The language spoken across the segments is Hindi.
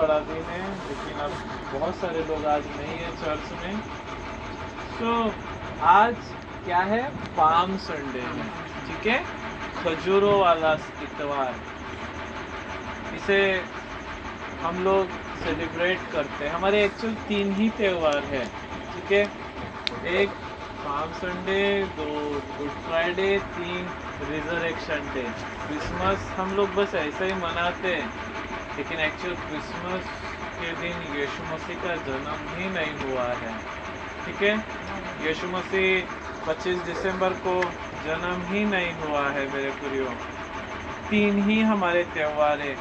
बड़ा दिन है, लेकिन अब बहुत सारे लोग आज नहीं है चर्च में। तो आज क्या है? पाम संडे है, ठीक है, खजूरों वाला इतवार। इसे हम लोग सेलिब्रेट करते हैं। हमारे एक्चुअल 3 ही त्यौहार है, ठीक है, एक palm Sunday, 2 good Friday, 3 resurrection day. Christmas हम लोग बस ऐसे ही मनाते हैं, लेकिन एक्चुअल क्रिसमस के दिन यीशु मसीह का जन्म ही नहीं हुआ है, ठीक है। यीशु मसीह 25 दिसंबर को जन्म ही नहीं हुआ है मेरे प्रियो। 3 ही हमारे त्यौहार है,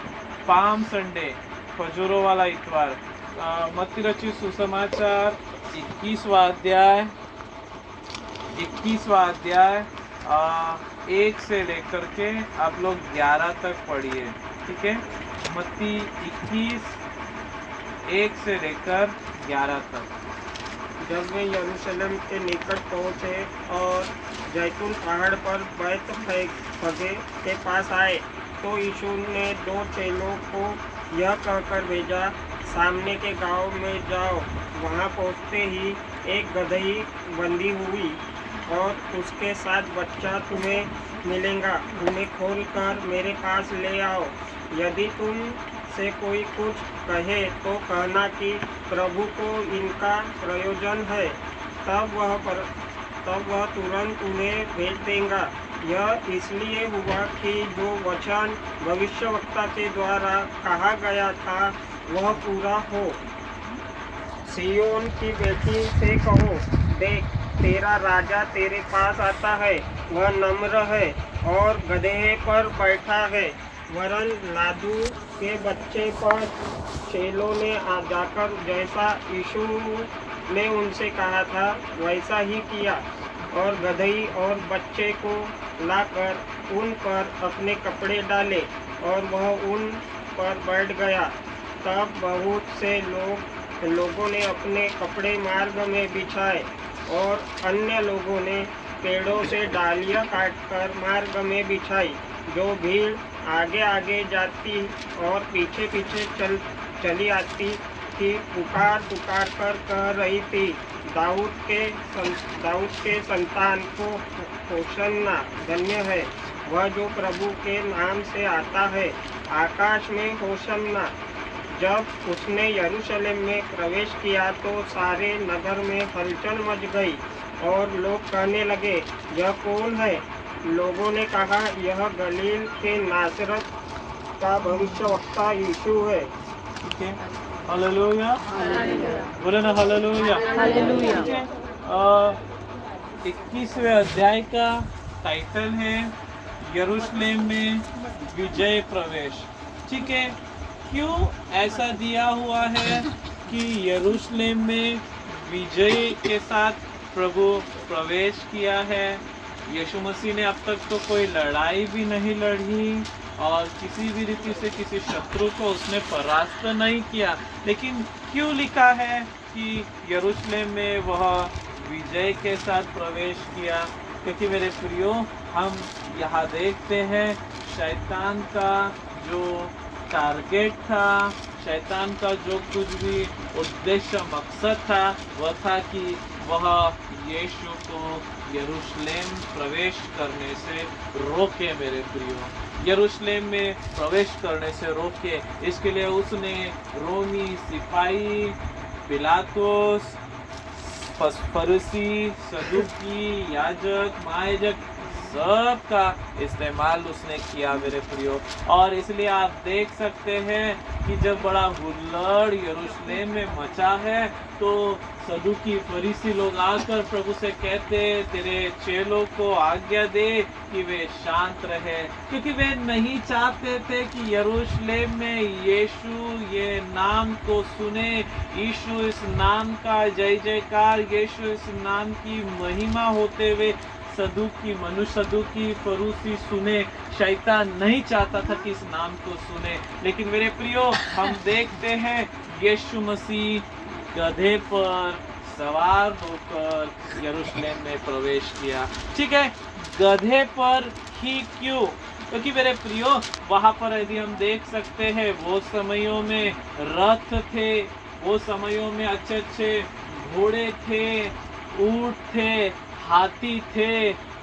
पाम संडे, खजूरों वाला इतवार, मत्ती रचित सुसमाचार 21वां अध्याय 1 से लेकर के आप लोग 11 तक पढ़िए, ठीक है। मत्ती 21 1 से लेकर 11 तक। जब वे यरूशलेम के निकट पहुँचे और जैतून पहाड़ पर बैतफगे के पास आए, तो यीशु ने 2 चेलों को यह कहकर भेजा, सामने के गांव में जाओ। वहां पहुंचते ही एक गदही बंधी हुई और उसके साथ बच्चा तुम्हें मिलेगा, उन्हें खोलकर मेरे पास ले आओ। यदि तुम से कोई कुछ कहे तो कहना कि प्रभु को इनका प्रयोजन है, तब वह तुरंत उन्हें भेज देगा। यह इसलिए हुआ कि जो वचन भविष्यवक्ता के द्वारा कहा गया था वह पूरा हो। सिय्योन की बेटी से कहो, देख, तेरा राजा तेरे पास आता है, वह नम्र है और गधे पर बैठा है। वरन लादू के बच्चे पर चेलों ने जाकर जैसा यीशु ने उनसे कहा था वैसा ही किया, और गदही और बच्चे को लाकर उन पर अपने कपड़े डाले और वह उन पर बैठ गया। तब बहुत से लोगों ने अपने कपड़े मार्ग में बिछाए और अन्य लोगों ने पेड़ों से डालियां काटकर मार्ग में बिछाई। जो भीड़ आगे आगे जाती और पीछे पीछे चली आती थी, पुकार पुकार कर कह रही थी, दाऊद के संतान को होशन्ना, धन्य है वह जो प्रभु के नाम से आता है, आकाश में होशन्ना। जब उसने यरूशलेम में प्रवेश किया तो सारे नगर में हलचल मच गई और लोग कहने लगे, यह कौन है? लोगों ने कहा, यह गलील के नासरत का भविष्यवक्ता यीशु है। ठीक है, हालेलुया, बोले ना हालेलुया, हालेलुया। 21वें अध्याय का टाइटल है यरूशलेम में विजय प्रवेश, ठीक है। क्यों ऐसा दिया हुआ है कि यरूशलेम में विजय के साथ प्रभु प्रवेश किया है? यीशु मसीह ने अब तक तो कोई लड़ाई भी नहीं लड़ी और किसी भी रीति से किसी शत्रु को उसने परास्त नहीं किया, लेकिन क्यों लिखा है कि यरूशलेम में वह विजय के साथ प्रवेश किया? क्योंकि मेरे प्रियो, हम यहाँ देखते हैं शैतान का जो टारगेट था, शैतान का जो कुछ भी उद्देश्य मकसद था, वह था कि वह यीशु को यरूशलेम प्रवेश करने से रोके। मेरे प्रियो, यरूशलेम में प्रवेश करने से रोके, इसके लिए उसने रोमी सिपाही, पिलातुस, फरीसी, सदूकी, याजक, महायाजक, सब का इस्तेमाल उसने किया मेरे प्रियो। और इसलिए आप देख सकते हैं कि जब बड़ा हुल्लड़ यरूशलेम में मचा है तो सदूकी फरीसी लोग आकर प्रभु से कहते, तेरे चेलों को आज्ञा दे कि वे शांत रहे, क्योंकि वे नहीं चाहते थे कि यरूशलेम में यीशु ये नाम को सुने, यीशु इस नाम का जय जयकार, यीशु इस नाम की महिमा होते हुए सदूकी, मनुष्य सदूकी, फरूसी सुने। शैतान नहीं चाहता था कि इस नाम को सुने, लेकिन मेरे प्रियो, हम देखते हैं यीशु मसीह गधे पर सवार होकर यरूशलेम में प्रवेश किया, ठीक है। गधे पर ही क्यों? क्योंकि मेरे प्रियो वहां पर यदि हम देख सकते हैं वो समयों में रथ थे, वो समयों में अच्छे अच्छे घोड़े थे, ऊंट थे, हाथी थे,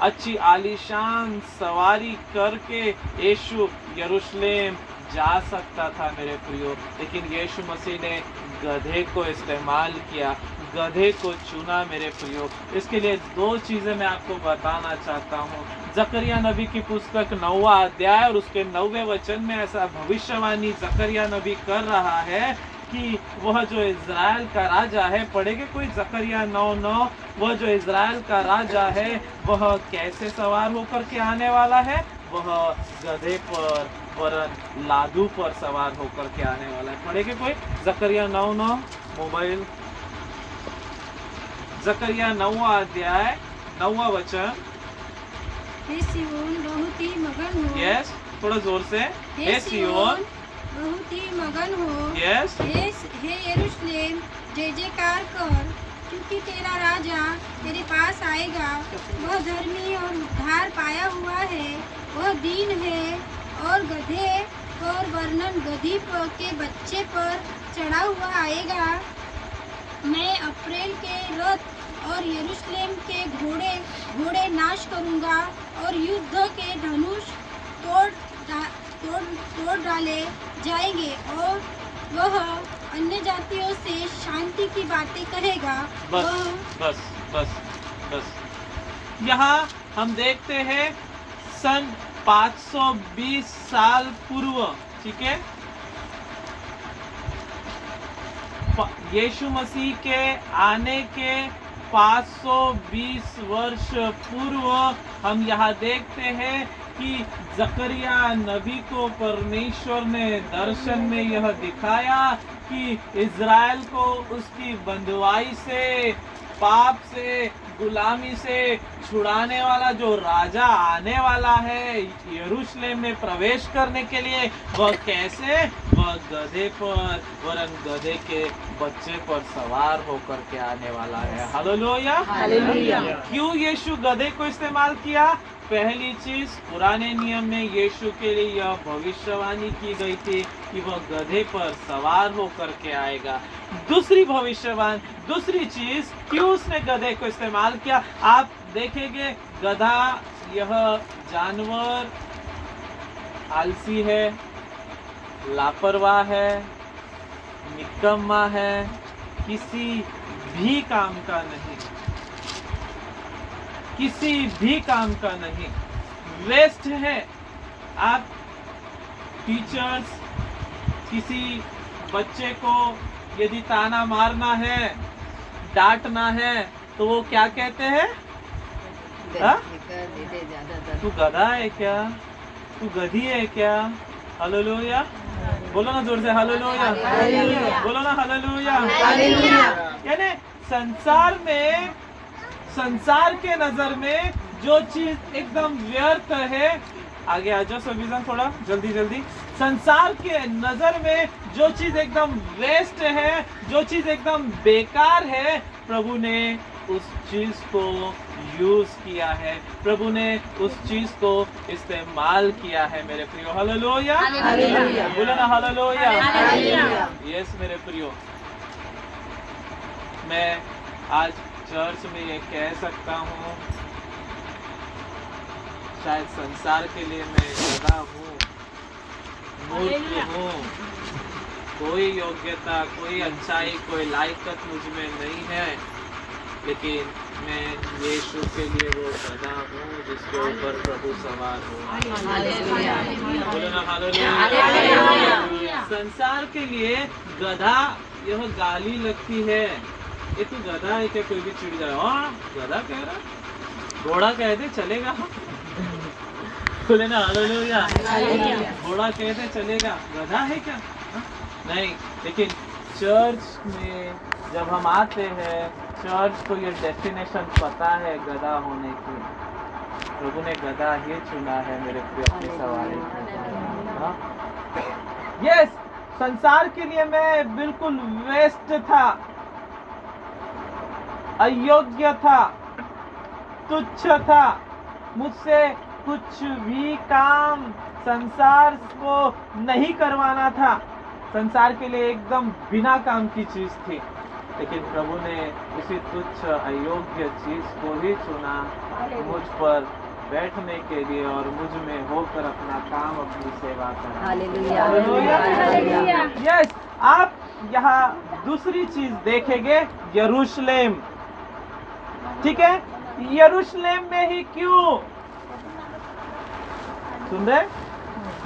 अच्छी आलीशान सवारी करके यीशु यरूशलेम जा सकता था मेरे प्रियो। लेकिन यीशु मसीह ने गधे को इस्तेमाल किया, गधे को चुना मेरे प्रियो। इसके लिए दो चीजें मैं आपको बताना चाहता हूँ। जकरिया नबी की पुस्तक 9वां अध्याय और उसके 9वें वचन में ऐसा भविष्यवाणी जकरिया नबी कर रहा है कि वह जो इज़राइल का राजा है, पढ़ेंगे कोई जकरिया 9:9, वह जो इज़राइल का राजा है वह कैसे सवार होकर के आने वाला है? वह गधे पर वरन लादू पर सवार होकर के आने वाला है। पढ़ेंगे कोई जकरिया 9:9 मोबाइल, जकरिया 9वां अध्याय 9वां वचन। हे सिय्योन बहुत ही मगन हो। यस, थोड़ा जोर से। हे सिय्योन बहुत ही मगन हो। यस, हे यरूशलेम जय जयकार कर, क्योंकि तेरा राजा तेरे पास आएगा। वह धर्मी और उद्धार पाया हुआ है, वह दीन है और गधे और वर्णन गधी के बच्चे पर चढ़ा हुआ आएगा। मैं अप्रैल के रथ और यरूशलेम के घोड़े नाश करूंगा और युद्ध के धनुष तोड़ डाले जाएंगे और वह अन्य जातियों से शांति की बातें कहेगा। बस बस बस। यहाँ हम देखते हैं सन 520 साल पूर्व, ठीक है, यीशु मसीह के आने के 520 वर्ष पूर्व हम यहाँ देखते हैं कि जकरिया नबी को परमेश्वर ने दर्शन में यह दिखाया कि इज़राइल को उसकी बंधुआई से, पाप से, गुलामी से छुड़ाने वाला जो राजा आने वाला है यरूशलेम में प्रवेश करने के लिए, वह कैसे? वह गधे पर वरन गधे के बच्चे पर सवार होकर के आने वाला है। Hallelujah, hallelujah. क्यों यीशु गधे को इस्तेमाल किया? पहली चीज, पुराने नियम में यीशु के लिए यह भविष्यवाणी की गई थी कि वह गधे पर सवार होकर के आएगा। दूसरी चीज, क्यों उसने गधे को इस्तेमाल किया? आप देखेंगे गधा यह जानवर आलसी है, लापरवाह है, निकम्मा है, किसी भी काम का नहीं, किसी भी काम का नहीं, वेस्ट है। आप टीचर्स किसी बच्चे को यदि ताना मारना है, डांटना है, तो वो क्या कहते हैं? तू गधा है क्या? तू गधी है क्या? हालेलुया, बोलो ना जोर से हालेलुया, बोलो ना हालेलुया। यानी संसार के नजर में जो चीज एकदम व्यर्थ है, आगे आ जाओ सभी जन थोड़ा जल्दी। संसार के नजर में जो चीज एकदम वेस्ट है, जो चीज एकदम बेकार है, प्रभु ने उस चीज को यूज किया है, प्रभु ने उस चीज को इस्तेमाल किया है मेरे प्रियो। हालेलुया, बोलो ना हालेलुया। यस मेरे प्रियो, मैं आज चर्च में ये कह सकता हूँ, शायद संसार के लिए मैं गधा हूँ, मूर्ख हूँ, कोई योग्यता, कोई अच्छाई, कोई लायकत मुझ में नहीं है, लेकिन मैं यीशु के लिए वो गधा हूँ जिसके ऊपर प्रभु सवार हो। बोलो ना हालेलुया। संसार के लिए गधा यह गाली लगती है, ये तू गधा है क्या? कोई भी चिढ़ जाए, हाँ गधा कह रहा, घोड़ा कह दे चलेगा, बोले ना हालेलुया। घोड़ा कह दे चलेगा, गधा है क्या? नहीं। लेकिन चर्च में जब हम आते हैं, चर्च को ये डेस्टिनेशन पता है गधा होने की, प्रभु ने गधा ही चुना है मेरे प्रिय अपनी सवारी। यस, संसार के लिए मैं बिल्कुल वेस्ट था, अयोग्य था, तुच्छ था, मुझसे कुछ भी काम संसार को नहीं करवाना था, संसार के लिए एकदम बिना काम की चीज थी, लेकिन प्रभु ने उसी तुच्छ अयोग्य चीज को ही चुना मुझ पर बैठने के लिए और मुझ में होकर अपना काम, अपनी सेवा करना। Hallelujah, hallelujah. यस, आप यहाँ दूसरी चीज देखेंगे, यरूशलेम। ठीक है, यरूशलेम में ही क्यों? सुन रहे?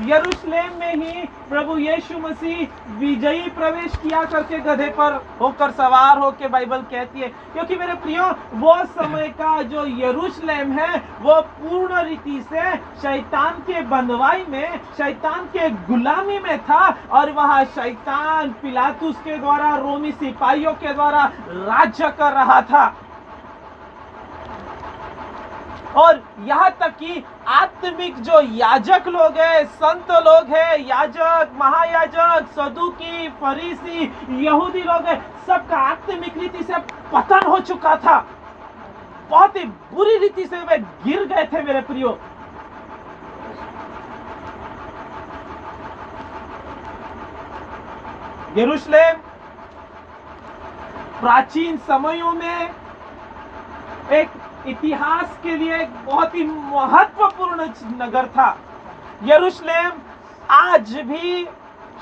यरूशलेम में ही प्रभु यीशु मसीह विजयी प्रवेश किया करके गधे पर होकर सवार होके, बाइबल कहती है। क्योंकि मेरे प्रियो, वो समय का जो यरूशलेम है वो पूर्ण रीति से शैतान के बंधुआई में, शैतान के गुलामी में था, और वहां शैतान पिलातुस के द्वारा, रोमी सिपाहियों के द्वारा राज्य कर रहा था। और यहाँ तक कि आत्मिक जो याजक लोग हैं, संत लोग हैं, याजक, महायाजक, सदुकी, फरीसी, यहूदी लोग हैं, सबका आत्मिक रीति से पतन हो चुका था। बहुत ही बुरी रीति से वे गिर गए थे मेरे प्रियो। यरूशलेम प्राचीन समयों में एक इतिहास के लिए एक बहुत ही महत्वपूर्ण नगर था। यरूशलेम आज भी,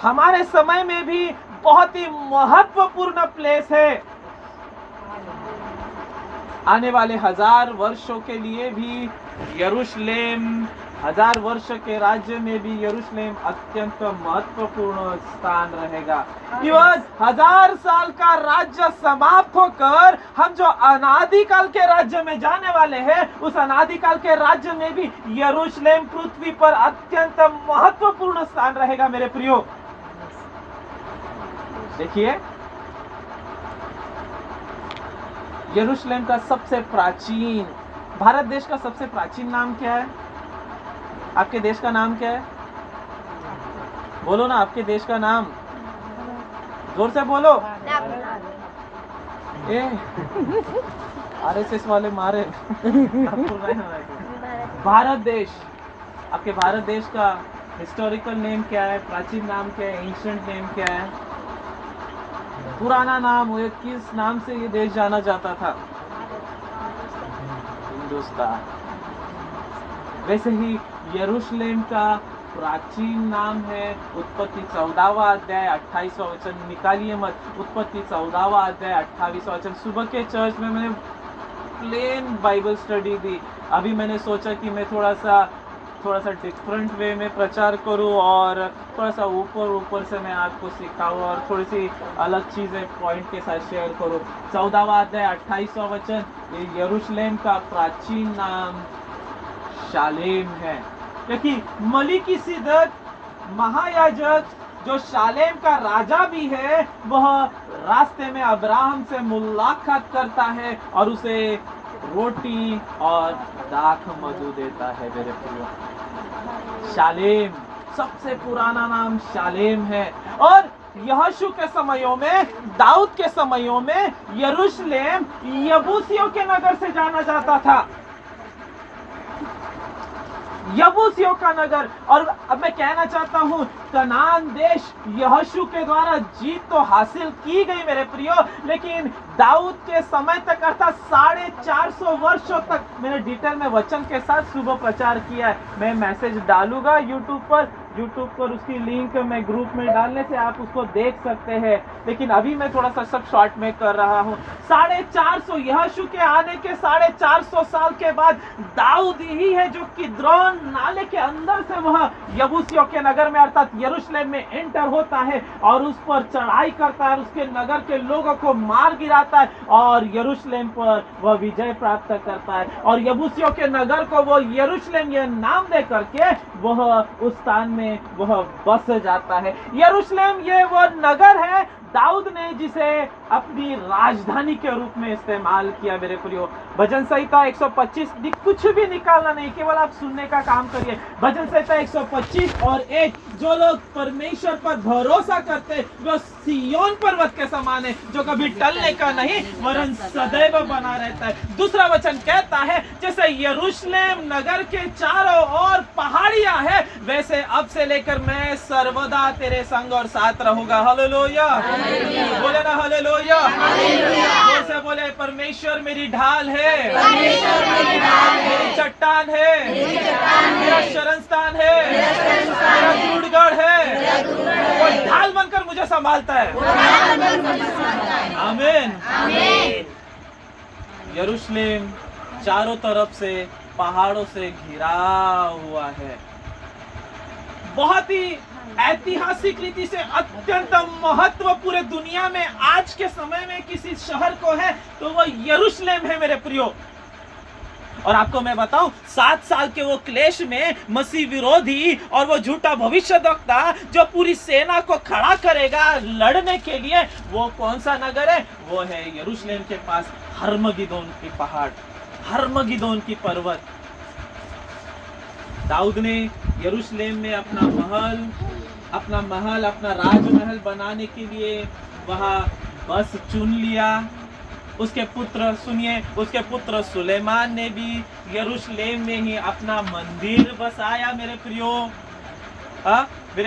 हमारे समय में भी बहुत ही महत्वपूर्ण प्लेस है। आने वाले 1000 वर्षों के लिए भी यरूशलेम, 1000 वर्ष के राज्य में भी यरूशलेम अत्यंत महत्वपूर्ण स्थान रहेगा। इवन 1000 साल का राज्य समाप्त होकर हम जो अनादिकाल के राज्य में जाने वाले हैं, उस अनादिकाल के राज्य में भी यरूशलेम पृथ्वी पर अत्यंत महत्वपूर्ण स्थान रहेगा मेरे प्रियो। देखिए, यरूशलेम का सबसे प्राचीन, भारत देश का सबसे प्राचीन नाम क्या है? आपके देश का नाम क्या है? बोलो ना, आपके देश का नाम जोर से बोलो। आरएसएस वाले मारे। भारत देश, आपके भारत देश का हिस्टोरिकल नेम क्या है? प्राचीन नाम क्या है? एंशिएंट नेम क्या है? पुराना नाम, किस नाम से ये देश जाना जाता था? हिंदुस्तान। वैसे ही यरूशलेम का प्राचीन नाम है, उत्पत्ति 14वां अध्याय 28वां वचन, निकालिए मत, उत्पत्ति 14वां अध्याय 28वां वचन। सुबह के चर्च में मैंने प्लेन बाइबल स्टडी दी। अभी मैंने सोचा कि मैं थोड़ा सा डिफरेंट वे में प्रचार करूं और थोड़ा सा ऊपर से मैं आपको सिखाऊं और थोड़ी सी अलग चीज़ें पॉइंट के साथ शेयर करूं। 14वां अध्याय 28वां वचन, यरूशलेम का प्राचीन नाम शालेम है। क्योंकि मलिकिसिदक महायाजक जो शालेम का राजा भी है, वह रास्ते में अब्राहम से मुलाकात करता है और उसे रोटी और दाख मधु देता है मेरे प्रियो। शालेम, सबसे पुराना नाम शालेम है। और यहोशू के समयों में, दाऊद के समयों में यरूशलेम यबूसियों के नगर से जाना जाता था, यबूसियों का नगर। और अब मैं कहना चाहता हूं, कनान देश यहोशू के द्वारा जीत तो हासिल की गई मेरे प्रियो, लेकिन दाऊद के समय तक अर्थात 450 वर्षों तक मैंने डिटेल में वचन के साथ सुबह प्रचार किया है। मैं मैसेज डालूंगा यूट्यूब पर उसकी लिंक मैं ग्रुप में डालने से आप उसको देख सकते हैं, लेकिन अभी मैं थोड़ा सा सब शॉर्ट में कर रहा हूँ। 450, यहोशू के आने के 450 साल के बाद दाऊद ही है जो किद्रोन नाले के अंदर से वह यबूसियों के नगर में अर्थात यरूशलेम में एंटर होता है और उस पर चढ़ाई करता है, उसके नगर के लोगों को मार गिराता है और यरूशलेम पर वह विजय प्राप्त करता है। और यबूसियों के नगर को वो यरूशलेम यह नाम दे करके वह उस स्थान में वह बस जाता है। यरूशलेम ये वो नगर है दाऊद ने जिसे अपनी राजधानी के रूप में इस्तेमाल किया मेरे प्रियो। भजन संहिता 125 कुछ भी निकालना नहीं, केवल आप सुनने का काम करिए। भजन संहिता 125 और 1, जो लोग परमेश्वर पर भरोसा करते वो सिय्योन पर्वत के समान है, जो कभी टलने का नहीं वरन सदैव बना रहता है। दूसरा वचन कहता है जैसे यरूशलेम नगर के चारों ओर पहाड़ियां है, वैसे अब से लेकर मैं सर्वदा तेरे संग और साथ रहूंगा। हालेलुया, बोले ना हालेलुया। जोर से बोले, परमेश्वर मेरी ढाल है, मेरी चट्टान है, मेरा शरण स्थान है, मेरा दुर्गढ़ है, कोई ढाल बनकर मुझे संभालता है। आमीन। यरूशलेम चारों तरफ से पहाड़ों से घिरा हुआ है। बहुत ही ऐतिहासिक रीति से अत्यंत महत्व पूरे दुनिया में आज के समय में किसी शहर को है तो वो यरूशलेम है मेरे प्रियो। और आपको मैं बताऊं, 7 साल के वो क्लेश में मसीह विरोधी और वो झूठा भविष्यद्वक्ता जो पूरी सेना को खड़ा करेगा लड़ने के लिए, वो कौन सा नगर है? वो है यरूशलेम के पास हर्मगिदोन की पहाड़, हर्मगिदोन की पर्वत। दाऊद ने यरूशलेम में अपना महल, अपना राजमहल बनाने के लिए वहां बस चुन लिया। उसके पुत्र सुलेमान ने भी यरूशलेम में ही अपना मंदिर बसाया मेरे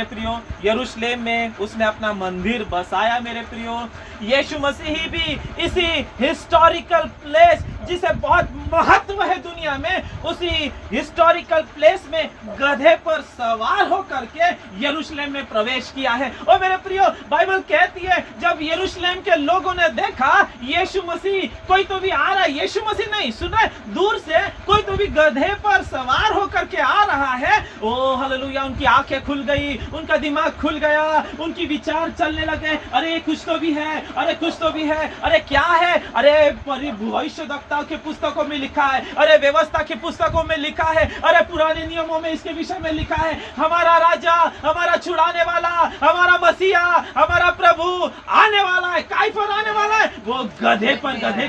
प्रियो। यरूशलेम में उसने अपना मंदिर बसाया मेरे प्रियो। यीशु मसीह भी इसी हिस्टोरिकल प्लेस जिसे बहुत महत्व है दुनिया में, उसी हिस्टोरिकल प्लेस में गधे पर सवार होकर के यरूशलेम में प्रवेश किया है। और मेरे प्रियो, बाइबल कहती है जब यरूशलेम के लोगों ने देखा यीशु मसीह कोई तो भी आ रहा है, यीशु मसीह नहीं सुन रहे, दूर से कोई तो भी गधे पर सवार होकर के आ रहा है, ओ हालेलुया, उनकी आंखें खुल गई, उनका दिमाग खुल गया, उनकी विचार चलने लगे, अरे कुछ तो भी है, अरे कुछ तो भी है, अरे क्या है, अरे भविष्यद्वक्ता की पुस्तकों में लिखा है, अरे व्यवस्था की पुस्तकों में लिखा है, अरे पुराने नियमों में इसके विषय में लिखा है, हमारा राजा, हमारा छुड़ाने वाला, हमारा मसीहा, हमारा प्रभु आने वाला है। काय पर आने वाला है? वो गधे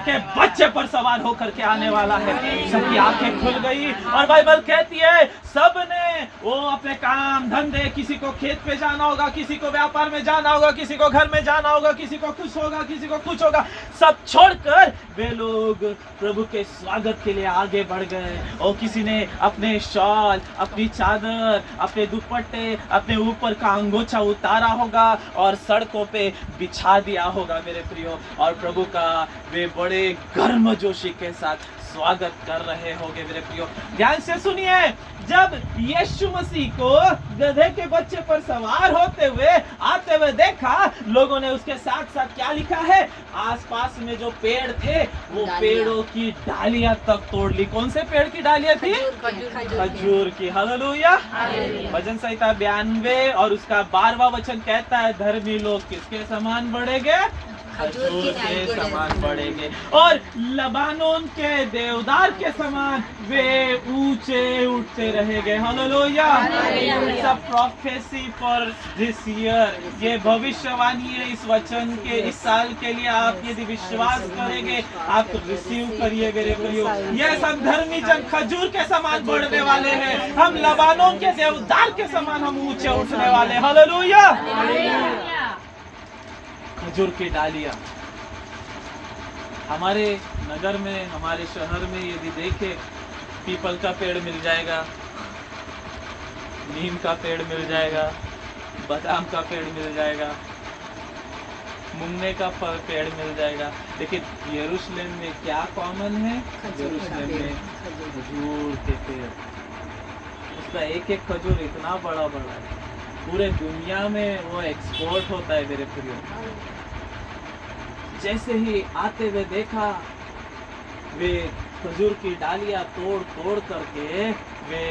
के बच्चे पर सवार होकर के आने वाला है। सबकी आंखें खुल गई और बाइबल कहती है सबने वो अपने काम धंधे, किसी को खेत पे जाना होगा, किसी को व्यापार में जाना होगा, किसी को घर में जाना होगा, किसी को कुछ होगा, किसी को कुछ होगा, सब छोड़कर वे लोग प्रभु के स्वागत के लिए आगे बढ़ गए। और किसी ने अपने शॉल, अपनी चादर, अपने दुपट्टे, अपने ऊपर का अंगोछा उतारा होगा और सड़कों पे बिछा दिया होगा मेरे प्रियो, और प्रभु का वे बड़े गर्मजोशी के साथ स्वागत कर रहे होंगे मेरे प्रियो। ध्यान से सुनिए, जब यीशु मसीह को गधे के बच्चे पर सवार होते हुए आते हुए देखा, लोगों ने उसके साथ साथ क्या लिखा है? आसपास में जो पेड़ थे वो पेड़ों की डालियां तक तोड़ ली। कौन से पेड़ की डालियां थी? खजूर की। हालेलुया। भजन संहिता 92 और उसका 12वां वचन कहता है, धर्मी लोग किसके समान बढ़ेंगे? खजूर के समान बढ़ेंगे, और लबानोन के देवदार के समान वे ऊंचे उठते रहेंगे। Hallelujah. It's a prophecy for this year. ये भविष्यवाणी है इस वचन के, इस साल के लिए। आप यदि विश्वास करेंगे, आप रिसीव करिए मेरे प्रियो। यस, हम धर्मी जन खजूर के समान बढ़ने वाले हैं, हम लबानोन के देवदार के समान हम ऊंचे उठने वाले। हालेलुया। खजूर की डालियां हमारे नगर में, हमारे शहर में यदि देखे, पीपल का पेड़ मिल जाएगा, नीम का पेड़ मिल जाएगा, बादाम का पेड़ मिल जाएगा, मुंगने का पेड़ मिल जाएगा, लेकिन यरूशलेम में क्या कॉमन है? यरूशलेम में खजूर के पेड़। उसका एक एक खजूर इतना बड़ा बड़ा है, पूरे दुनिया में वो एक्सपोर्ट होता है मेरे प्रियो। जैसे ही आते हुए देखा, वे खजूर की डालियां तोड़ तोड़ करके वे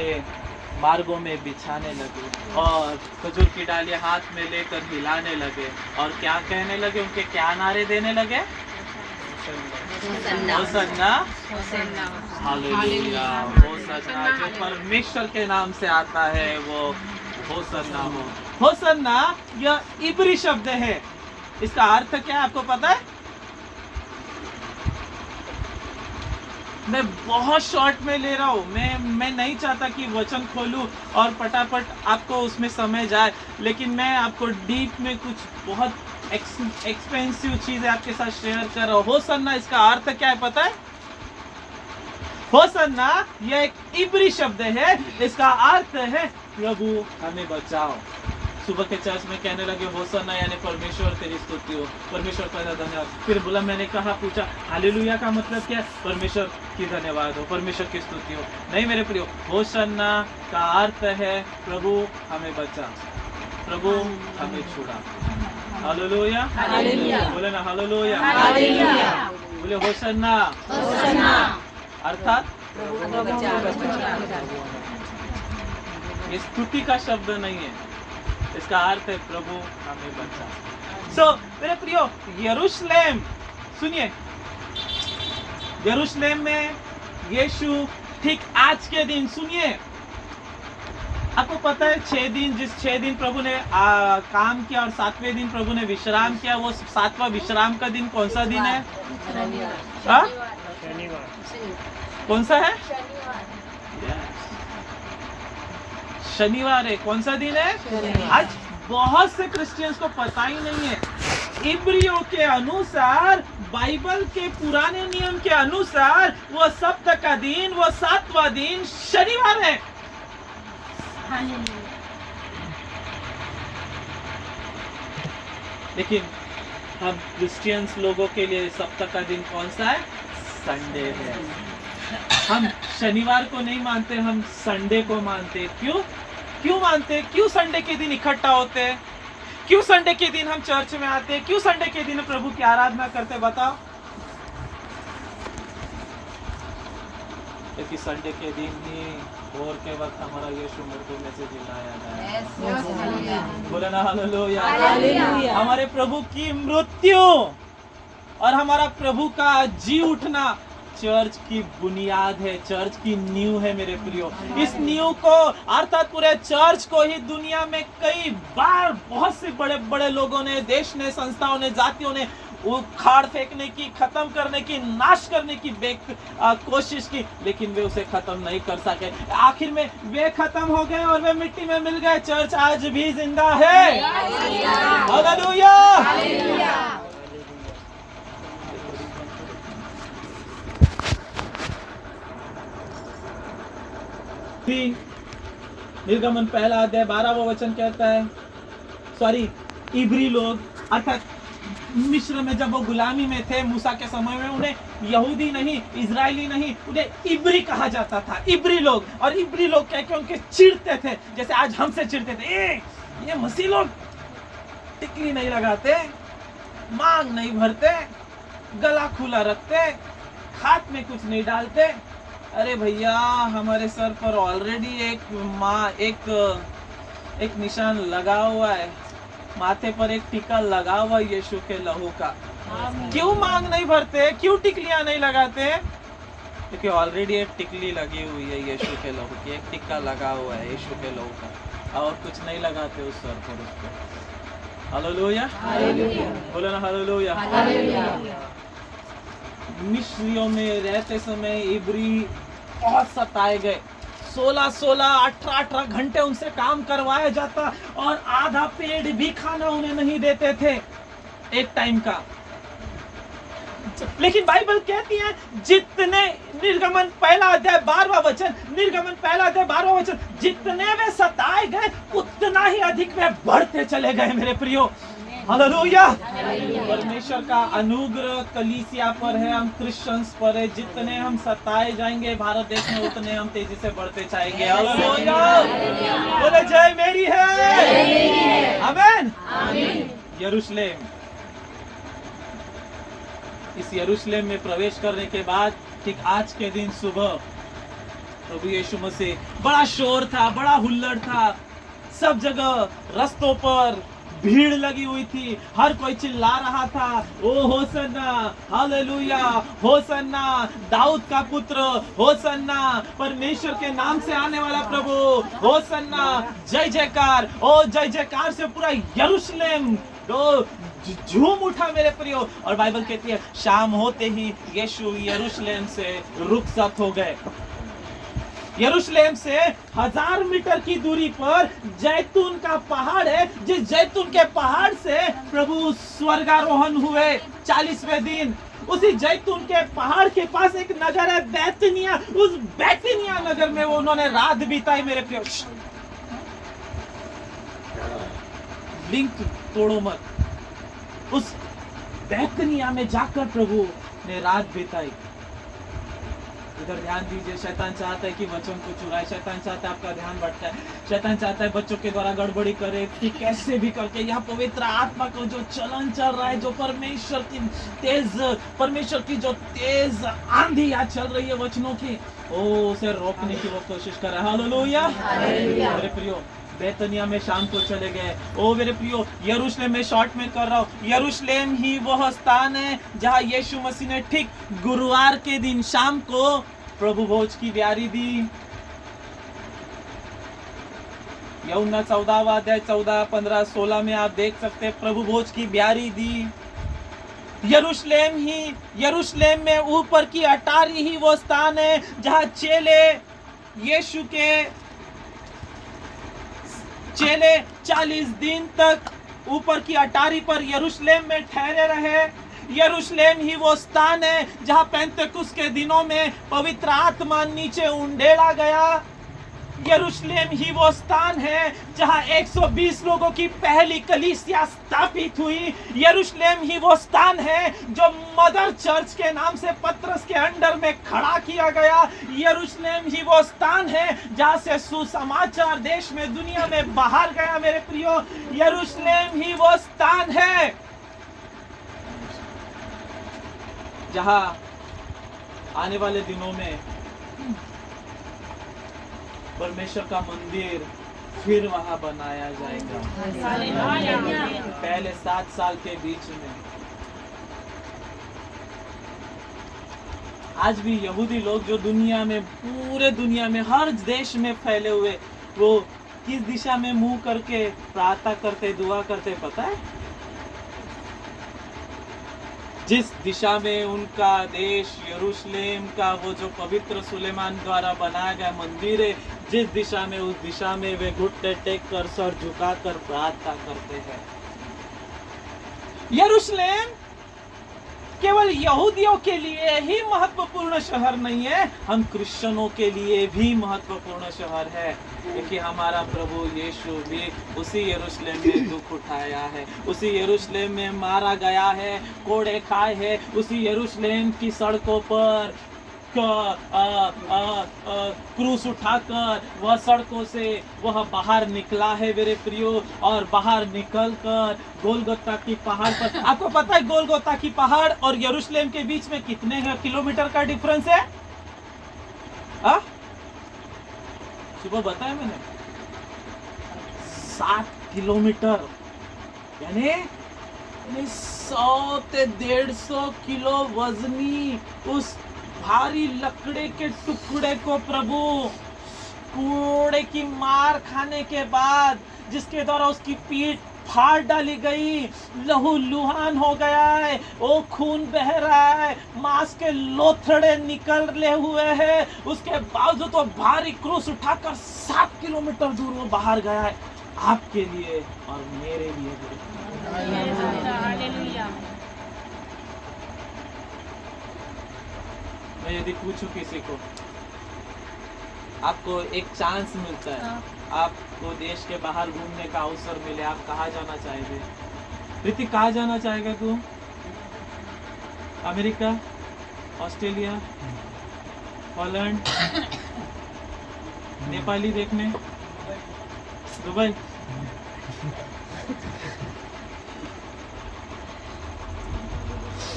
मार्गों में बिछाने लगे और खजूर की डालियां हाथ में लेकर हिलाने लगे और क्या कहने लगे? उनके क्या नारे देने लगे? Hosanna, hallelujah, Hosanna. जो परमेश्वर के नाम से आता है वो होसन्ना हो। होसन्ना यह इब्री शब्द है। इसका अर्थ क्या है आपको पता है? मैं बहुत शॉर्ट में ले रहा हूँ, मैं नहीं चाहता कि वचन खोलूँ और पटापट आपको उसमें समय जाए, लेकिन मैं आपको डीप में कुछ बहुत एक्सपेंसिव चीज़ें आपके साथ शेयर कर रहा हूँ। होसन्ना इसका अर्थ क्या है पता है? होसन्ना यह एक इब्री शब्द है, इसका अर्थ है प्रभु हमें बचाओ। सुबह के चर्च में कहने लगे होसन्ना यानी परमेश्वर तेरी स्तुति हो, परमेश्वर का धन्यवाद। फिर बोला, मैंने कहा पूछा हालेलुया का मतलब क्या है? परमेश्वर की धन्यवाद हो, परमेश्वर की स्तुति हो। नहीं मेरे प्रियो, होसन्ना का अर्थ है प्रभु हमें बचा, प्रभु हमें छुड़ा। हालेलुया, बोले ना हालेलुया, बोले होसन्ना, अर्थात ये स्तुति का शब्द नहीं है, इसका अर्थ है प्रभु हमें बचा। सो मेरे प्रियो, यरूशलेम, सुनिए, यरूशलेम में यीशु ठीक आज के दिन, सुनिए, आपको पता है 6 दिन, जिस 6 दिन प्रभु ने काम किया और 7वें दिन प्रभु ने विश्राम किया, वो 7वां विश्राम का दिन कौन सा दिन है? हाँ? कौन सा है? शनिवार है। कौन सा दिन है? आज बहुत से क्रिश्चियंस को पता ही नहीं है। इब्रियों के अनुसार, बाइबल के पुराने नियम के अनुसार, वो सप्ताह का दिन, वो 7वां दिन शनिवार है। लेकिन हम क्रिश्चियंस लोगों के लिए सप्ताह का दिन कौन सा है? संडे है। हम शनिवार को नहीं मानते, हम संडे को मानते। क्यों मानते? क्यों संडे के दिन इकट्ठा होते हैं? क्यों संडे के दिन हम चर्च में आते हैं? क्यों संडे के दिन प्रभु की आराधना करते? बताओ। क्योंकि संडे के दिन ही भोर के वक्त हमारा यीशु मृत्यु में से जिलाया गया। बोले ना हालेलुया। हमारे प्रभु की मृत्यु और हमारा प्रभु का जी उठना चर्च की बुनियाद है, चर्च की नींव है मेरे प्रियो। इस नींव को, अर्थात पूरे चर्च को ही दुनिया में कई बार बहुत से बड़े बड़े लोगों ने, देश ने, संस्थाओं ने, जातियों ने उखाड़ फेंकने की, खत्म करने की, नाश करने की कोशिश की, लेकिन वे उसे खत्म नहीं कर सके। आखिर में वे खत्म हो गए और वे मिट्टी में मिल गए। चर्च आज भी जिंदा है। हालेलुया। निर्गमन पहला अध्याय 12वां वचन कहता है, सॉरी, इब्री लोग, अर्थात मिस्र में जब वो गुलामी में थे मूसा के समय में, उन्हें यहूदी नहीं, इजरायली नहीं, उन्हें इब्री कहा जाता था। इब्री लोग, और इब्री लोग कह के उनके चिढ़ते थे, जैसे आज हमसे चिढ़ते थे। ये मसीह लोग टिकली नहीं लगाते, मांग नहीं भरते, गला खुला रखते, हाथ में कुछ नहीं डालते। अरे भैया, हमारे सर पर ऑलरेडी एक निशान लगा हुआ है, माथे पर एक टीका लगा हुआ है यीशु के लहू का। क्यों मांग नहीं भरते? क्यों टिकलियां नहीं लगाते? क्योंकि ऑलरेडी एक टिकली लगी हुई है यीशु के लहू की, एक टिक्का लगा हुआ है यीशु के लहू का, और कुछ नहीं लगाते उस सर पर, उस पर। हालेलुया, बोलो ना हालेलुया। मिस्रियों में रहते समय इब्री बहुत सताए गए। 16-18 घंटे उनसे काम करवाया जाता और आधा पेड़ भी खाना उन्हें नहीं देते थे एक टाइम का। लेकिन बाइबल कहती है, जितने, निर्गमन पहला अध्याय 12वां वचन, निर्गमन पहला अध्याय 12वां वचन, जितने वे सताए गए उतना ही अधिक वे बढ़ते चले गए मेरे प्रियो। हालेलुया। परमेश्वर का अनुग्रह कलीसिया पर है, हम क्रिश्चियंस पर है। जितने हम सताए जाएंगे भारत देश में, उतने हम तेजी से बढ़ते जाएंगे। हालेलुया। बोले जय मेरी है। आमीन। यरूशलेम, इस यरूशलेम में प्रवेश करने के बाद ठीक आज के दिन सुबह प्रभु यीशु मसीह, बड़ा शोर था, बड़ा हुल्लड़ था, सब जगह रस्तों पर भीड़ लगी हुई थी, हर कोई चिल्ला रहा था, ओ होसन्ना, हालेलुया, होसन्ना, दाऊद का पुत्र, होसन्ना, परमेश्वर के नाम से आने वाला प्रभु, होसन्ना, जय जयकार। ओ जय जयकार से पूरा यरूशलेम झूम उठा मेरे प्रियो। और बाइबल कहती है शाम होते ही यीशु यरूशलेम से रुखसत हो गए। यरूशलेम से 1000 मीटर की दूरी पर जैतून का पहाड़ है, जिस जैतून के पहाड़ से प्रभु स्वर्गारोहण हुए 40वें दिन। उसी जैतून के पहाड़ के पास एक नगर है बैतनिया। उस बैतनिया नगर में वो उन्होंने रात बिताई मेरे प्रियो। लिंक तोड़ो मत। उस बैतनिया में जाकर प्रभु ने रात बिताई। इधर ध्यान दीजिए, शैतान चाहता है कि वचन को चुराए, शैतान चाहता है आपका ध्यान भटकाए, शैतान चाहता है बच्चों के द्वारा गड़बड़ी करे कि कैसे भी करके यहाँ पवित्र आत्मा को जो चलन चल रहा है, जो परमेश्वर की जो तेज आंधी यहाँ चल रही है वचनों की, उसे रोकने की वो कोशिश कर रहा है। हालेलुया। मेरे प्रियो बैतनिया में शाम को चले गए। ओ मेरे प्रियो यरूशलेम में शॉर्ट में कर रहा हूँ, यरूशलेम ही वह स्थान है जहाँ यीशु मसीह ने ठीक गुरुवार के दिन शाम को प्रभु भोज की ब्यारी दी। यूहन्ना 14वां अध्याय 14, 15, 16 में आप देख सकते हैं प्रभु भोज की ब्यारी दी। यरूशलेम में ऊपर की अटारी ही वो स्थान है जहाँ यीशु के चेले 40 दिन तक ऊपर की अटारी पर यरूशलेम में ठहरे रहे। यरूशलेम ही वो स्थान है जहां पेंतेकुस्त के दिनों में पवित्र आत्मा नीचे उंडेला गया। यरूशलेम ही वो स्थान है जहां 120 लोगों की पहली कलीसिया स्थापित हुई। यरूशलेम ही वो स्थान है जो मदर चर्च के नाम से पतरस के अंडर में खड़ा किया गया। यरूशलेम ही वो स्थान है जहां से सुसमाचार देश में, दुनिया में बाहर गया। मेरे प्रियो यरूशलेम ही वो स्थान है जहां आने वाले दिनों में परमेश्वर का मंदिर फिर वहां बनाया जाएगा। पहले 7 साल के बीच में आज भी यहूदी लोग जो दुनिया में, पूरे दुनिया में, हर देश में फैले हुए, वो किस दिशा में मुंह करके प्रार्थना करते, दुआ करते पता है? जिस दिशा में उनका देश यरूशलेम का वो जो पवित्र सुलेमान द्वारा बनाया गया मंदिर है, जिस दिशा में, उस दिशा में वे घुटने टेक कर, सर झुकाकर प्रार्थना करते हैं। यरूशलेम केवल यहूदियों के लिए ही महत्वपूर्ण शहर नहीं है, हम क्रिश्चियनों के लिए भी महत्वपूर्ण शहर है, क्योंकि हमारा प्रभु यीशु भी उसी यरूशलेम में दुख उठाया है, उसी यरूशलेम में मारा गया है, कोड़े खाए हैं, उसी यरूशलेम की सड़कों पर क्रूस उठाकर वह सड़कों से वह बाहर निकला है मेरे प्रियो। और बाहर निकलकर गोलगोता की पहाड़ पर, आपको पता है गोलगोता की पहाड़ और यरूशलेम के बीच में कितने किलोमीटर का डिफरेंस है? सुबह बताया मैंने 7 किलोमीटर, यानी 100 से 150 किलो वजनी उस भारी लकड़े के टुकड़े को प्रभु कूड़े की मार खाने के बाद, जिसके द्वारा उसकी पीठ फाड़ डाली गई, लहू लुहान हो गया है, वो खून बह रहा है, मांस के लोथड़े निकले हुए हैं, उसके बावजूद तो भारी क्रूस उठाकर 7 किलोमीटर दूर वो बाहर गया है, आपके लिए और मेरे लिए। मैं यदि पूछूं किसी को, आपको एक चांस मिलता है, आपको देश के बाहर घूमने का अवसर मिले, आप कहाँ जाना चाहेंगे? ऋतिक, कहाँ जाना चाहेगा तू? अमेरिका, ऑस्ट्रेलिया, हॉलैंड, नेपाली देखने, दुबई?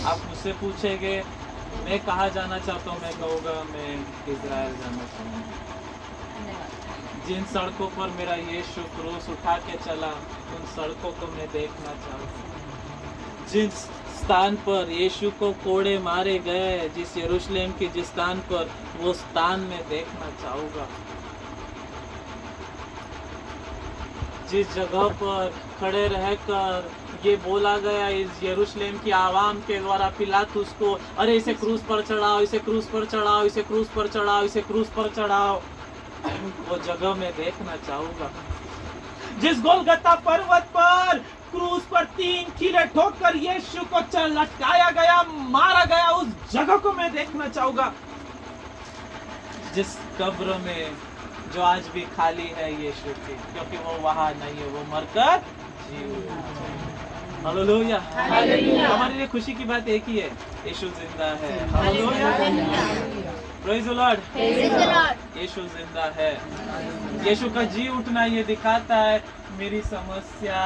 आप मुझसे पूछेंगे मैं कहाँ जाना चाहता हूँ, मैं कहूँगा मैं इजराइल जाना चाहूँगा। जिन सड़कों पर मेरा यीशु क्रूस उठा के चला, उन सड़कों को मैं देखना चाहूँगा। जिस स्थान पर यीशु को कोड़े मारे गए, जिस यरूशलेम के जिस स्थान पर, वो स्थान में देखना चाहूँगा। जिस जगह पर खड़े रहकर ये बोला गया इस यरूशलेम की आवाम के द्वारा पिलातुस को, अरे इसे क्रूस पर चढ़ाओ, इसे क्रूस पर चढ़ाओ, इसे क्रूस पर चढ़ाओ, इसे क्रूस पर चढ़ाओ। वो जगह में देखना चाहूंगा जिस गोलगत्ता पर्वत पर क्रूस पर 3 कीले ठोककर यीशु को लटकाया गया, मारा गया, उस जगह को मैं देखना चाहूंगा। जिस कब्र में जो आज भी खाली है यीशु की, क्योंकि वो वहां नहीं है, वो मरकर जी उठा। हालेलुया। हमारे लिए खुशी की बात एक ही है, यीशु जिंदा है। Hallelujah. Praise the Lord. Yeshu जिंदा है। यीशु का जी उठना ये दिखाता है मेरी समस्या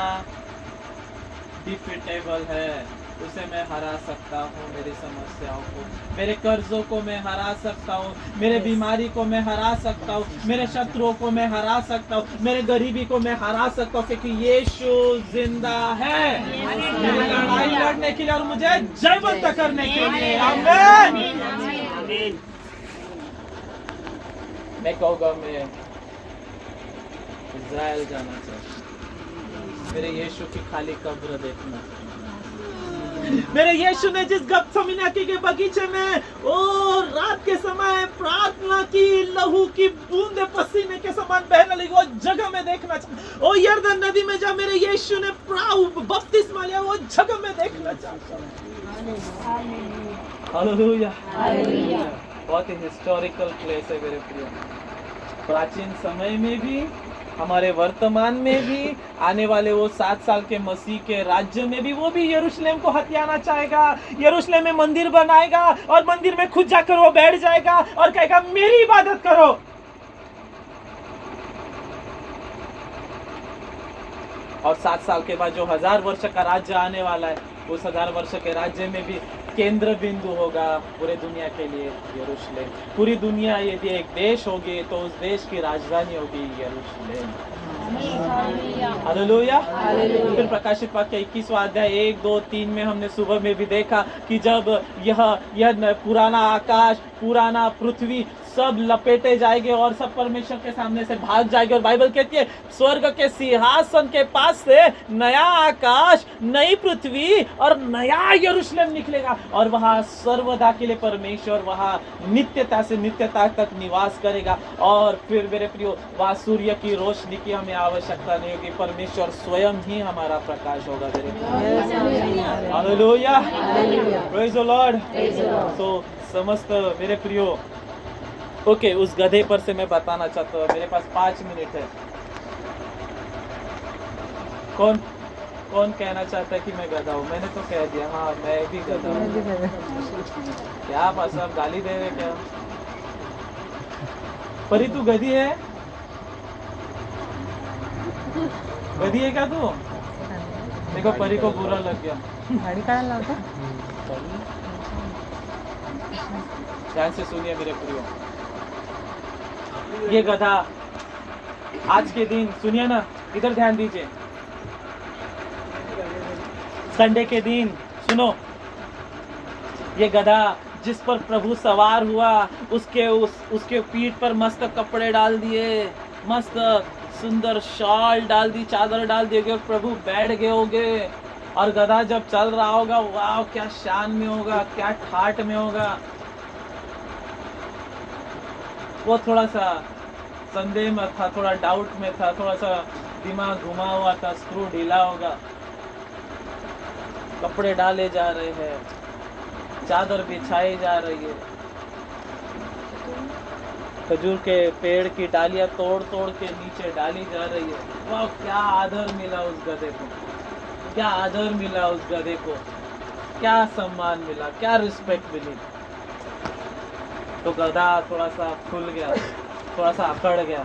डिफीटेबल है, उसे मैं हरा सकता हूँ। मेरी समस्याओं को, मेरे कर्जों को मैं हरा सकता हूँ, मेरे बीमारी को मैं हरा सकता हूँ, मेरे शत्रुओं को मैं हरा सकता हूँ, मेरे गरीबी को मैं हरा सकता हूँ, क्योंकि यीशु जिंदा है मेरी लड़ाई लड़ने के लिए और मुझे जयवंत करने के लिए। आमीन। मैं कहूँगा मैं इज़राइल जाना चाहता हूँ, मेरे यीशु की खाली कब्र देखना। मेरे यीशु ने जिस गत्समनी के बगीचे में ओ रात के समय प्रार्थना की, लहू की बूंदे पसीने के समान बहने लगी, वो जगह में देखना चाहता। ओ यरदन नदी में जब मेरे यीशु ने बपतिस्मा लिया, वो जगह में देखना चाहता हूं। हालेलुया। बहुत ही हिस्टोरिकल प्लेस है मेरे प्रिय। प्राचीन समय में भी, हमारे वर्तमान में भी, आने वाले वो 7 साल के मसीह के राज्य में भी, वो भी यरूशलेम को हथियाना चाहेगा। यरूशलेम में मंदिर बनाएगा और मंदिर में खुद जाकर वो बैठ जाएगा और कहेगा मेरी इबादत करो। और 7 साल के बाद जो 1000 वर्ष का राज्य आने वाला है, उस 1000 वर्ष के राज्य में भी केंद्र बिंदु होगा पूरे दुनिया के लिए यरूशलेम। पूरी दुनिया यदि एक देश होगी तो उस देश की राजधानी होगी यरूशलेम। हालेलुया। फिर प्रकाशित वाक्य 21वां अध्याय 1, 2, 3 में हमने सुबह में भी देखा कि जब यह पुराना आकाश, पुराना पृथ्वी सब लपेटे जाएंगे और सब परमेश्वर के सामने से भाग जाएंगे, और बाइबल कहती है स्वर्ग के सिंहासन के पास से नया आकाश, नई पृथ्वी और नया यरूशलेम निकलेगा, और वहां सर्वदा के लिए परमेश्वर वहां नित्यता से नित्यता तक निवास करेगा। और फिर मेरे प्रियो, वहां सूर्य की रोशनी की हमें आवश्यकता नहीं होगी, परमेश्वर स्वयं ही हमारा प्रकाश होगा मेरे प्रियो। हालेलुया। Praise the Lord. तो समस्त मेरे प्रियो, ओके, उस गधे पर से मैं बताना चाहता हूँ। मेरे पास 5 मिनट है। कौन कहना चाहता है कि मैं गधा हूँ? मैंने तो कह दिया, हाँ मैं भी गधा हूँ। क्या बस आप गाली दे रहे क्या? परी तू गधी है? गधी है क्या तू? देखो परी को बुरा लग गया। ध्यान से सुनिए मेरे प्रियो, ये गधा आज के दिन, सुनिए ना, इधर ध्यान दीजिए, संडे के दिन सुनो, ये गधा जिस पर प्रभु सवार हुआ, उसके पीठ पर मस्त कपड़े डाल दिए, मस्त सुंदर शॉल डाल दी, चादर डाल दी और प्रभु बैठ गए होंगे, और गधा जब चल रहा होगा, वाह क्या शान में होगा, क्या ठाठ में होगा। वो थोड़ा सा संदेह में था, थोड़ा डाउट में था, थोड़ा सा दिमाग घुमा हुआ था, स्क्रू ढीला होगा। कपड़े डाले जा रहे हैं, चादर बिछाई जा रही है, खजूर के पेड़ की डालियां तोड़ तोड़ के नीचे डाली जा रही है। वाह क्या आदर मिला उस गधे को, क्या आदर मिला उस गधे को, क्या सम्मान मिला, क्या रिस्पेक्ट मिली। तो गधा थोड़ा सा फूल गया, थोड़ा सा अकड़ गया।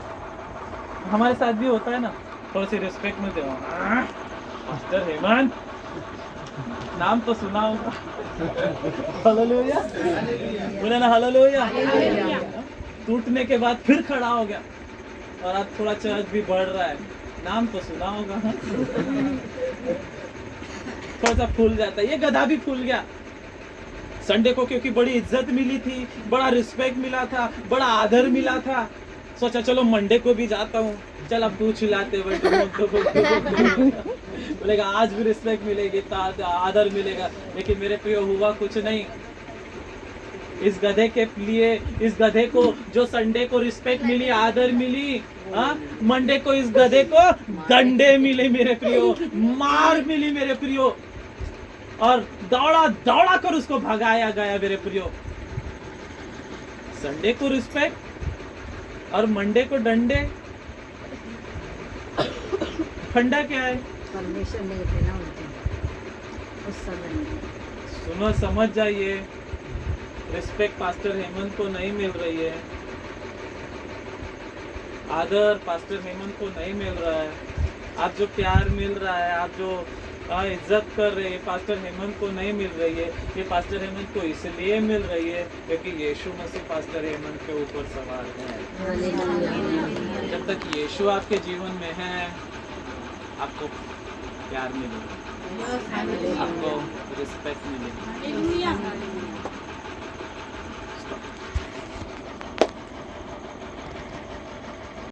हमारे साथ भी होता है ना, थोड़ी सी रिस्पेक्ट मिलते हो। मास्टर हेमंत, नाम तो सुना होगा। हालेलुया, बोले ना हालेलुया। टूटने के बाद फिर खड़ा हो गया, और आज थोड़ा चर्च भी बढ़ रहा है, नाम तो सुना होगा। थोड़ा सा फूल जाता है, ये गधा भी फूल गया। संडे को क्योंकि बड़ी इज्जत मिली थी, बड़ा रिस्पेक्ट मिला था, बड़ा आदर मिला था, सोचा चलो मंडे को भी जाता हूँ, चल अब तू चिल्लाते बोलेगा आज भी रिस्पेक्ट मिलेगी, आदर मिलेगा, लेकिन मेरे प्रिय हुआ कुछ नहीं। इस गधे के लिए, इस गधे को जो संडे को रिस्पेक्ट मिली, आदर मिली, मंडे को इस गधे को डंडे मिले मेरे प्रियो, मार मिली मेरे प्रियो, और दौड़ा दौड़ा कर उसको भगाया गया मेरे प्रियो। संडे को रिस्पेक्ट और मंडे को डंडे, फंडा क्या है? परमिशन नहीं थे ना उनके उस समय। सुनो, समझ जाइए, रिस्पेक्ट पास्टर हेमंत को नहीं मिल रही है, आदर पास्टर हेमंत को नहीं मिल रहा है, आप जो प्यार मिल रहा है, आप जो इज्जत कर रहे हैं, पास्टर हेमंत को नहीं मिल रही है। ये पास्टर हेमंत को इसलिए मिल रही है क्योंकि यीशु मसीह पास्टर हेमंत के ऊपर सवार है। जब तक यीशु आपके जीवन में है, आपको प्यार मिलेगा, आपको रिस्पेक्ट मिलेगी।